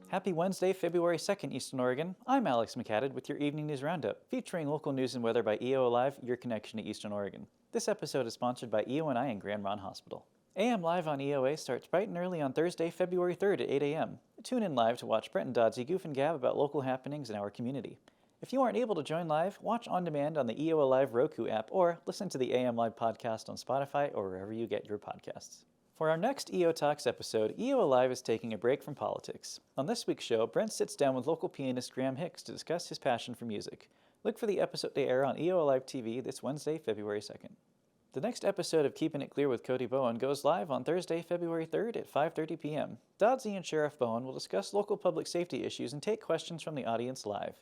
Happy Wednesday, February 2nd, Eastern Oregon. I'm Alex McCadden with your Evening News Roundup, featuring local news and weather by EO Alive, your connection to Eastern Oregon. This episode is sponsored by EO&I and Grand Ronde Hospital. AM Live on EOA starts bright and early on Thursday, February 3rd at 8 a.m. Tune in live to watch Brent and Doddsy goof and gab about local happenings in our community. If you aren't able to join live, watch on demand on the EO Alive Roku app or listen to the AM Live podcast on Spotify or wherever you get your podcasts. For our next EO Talks episode, EO Alive is taking a break from politics. On this week's show, Brent sits down with local pianist Graham Hicks to discuss his passion for music. Look for the episode to air on EO Alive TV this Wednesday, February 2nd. The next episode of Keeping It Clear with Cody Bowen goes live on Thursday, February 3rd at 5:30 p.m. Doddsy and Sheriff Bowen will discuss local public safety issues and take questions from the audience live.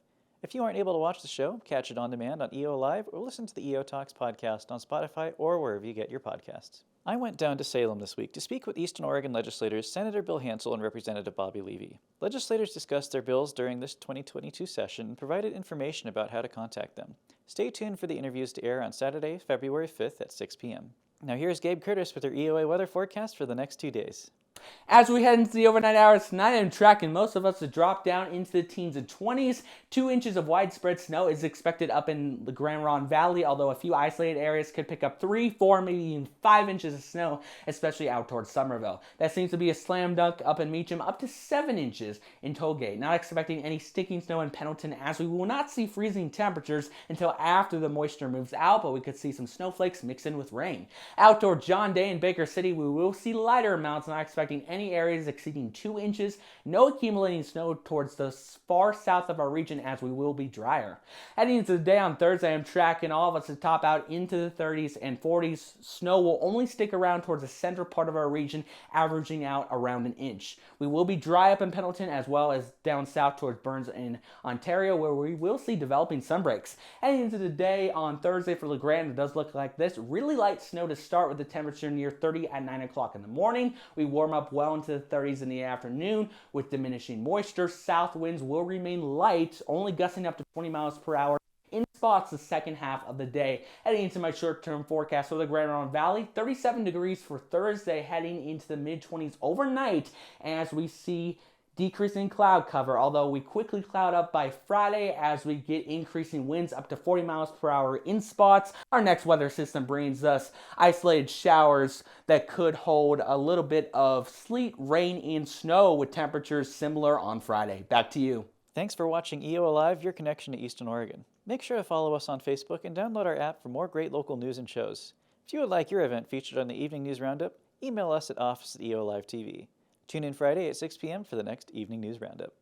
If you aren't able to watch the show, catch it on demand on EO Live or listen to the EO Talks podcast on Spotify or wherever you get your podcasts. I went down to Salem this week to speak with Eastern Oregon legislators Senator Bill Hansel and Representative Bobby Levy. Legislators discussed their bills during this 2022 session and provided information about how to contact them. Stay tuned for the interviews to air on Saturday, February 5th at 6 p.m. Now here's Gabe Curtis with your EOA weather forecast for the next 2 days. As we head into the overnight hours tonight, I'm tracking most of us to drop down into the teens and 20s. 2 inches of widespread snow is expected up in the Grand Ronde Valley, although a few isolated areas could pick up 3, 4, maybe even 5 inches of snow, especially out towards Somerville. That seems to be a slam dunk up in Meacham, up to 7 inches in Tollgate. Not expecting any sticking snow in Pendleton, as we will not see freezing temperatures until after the moisture moves out, but we could see some snowflakes mix in with rain. Out toward John Day in Baker City, we will see lighter amounts, not expecting any areas exceeding 2 inches. No accumulating snow towards the far south of our region, as we will be drier. Heading into the day on Thursday, I'm tracking all of us to top out into the 30s and 40s. Snow will only stick around towards the center part of our region, averaging out around an inch. We will be dry up in Pendleton as well as down south towards Burns in Ontario, where we will see developing sunbreaks. Heading into the day on Thursday for LeGrand, it does look like this. Really light snow to start with the temperature near 30 at 9 o'clock in the morning. We warm up well into the 30s in the afternoon with diminishing moisture. South winds will remain light, only gusting up to 20 miles per hour in spots the second half of the day. Heading into my short-term forecast for the Grand Ronde Valley, 37 degrees for Thursday, heading into the mid-20s overnight as we see decreasing cloud cover, although we quickly cloud up by Friday as we get increasing winds up to 40 miles per hour in spots. Our next weather system brings us isolated showers that could hold a little bit of sleet, rain, and snow with temperatures similar on Friday. Back to you. Thanks for watching EO Alive, your connection to Eastern Oregon. Make sure to follow us on Facebook and download our app for more great local news and shows. If you would like your event featured on the Evening News Roundup, email us at office@eolive.tv. Tune in Friday at 6 p.m. for the next Evening News Roundup.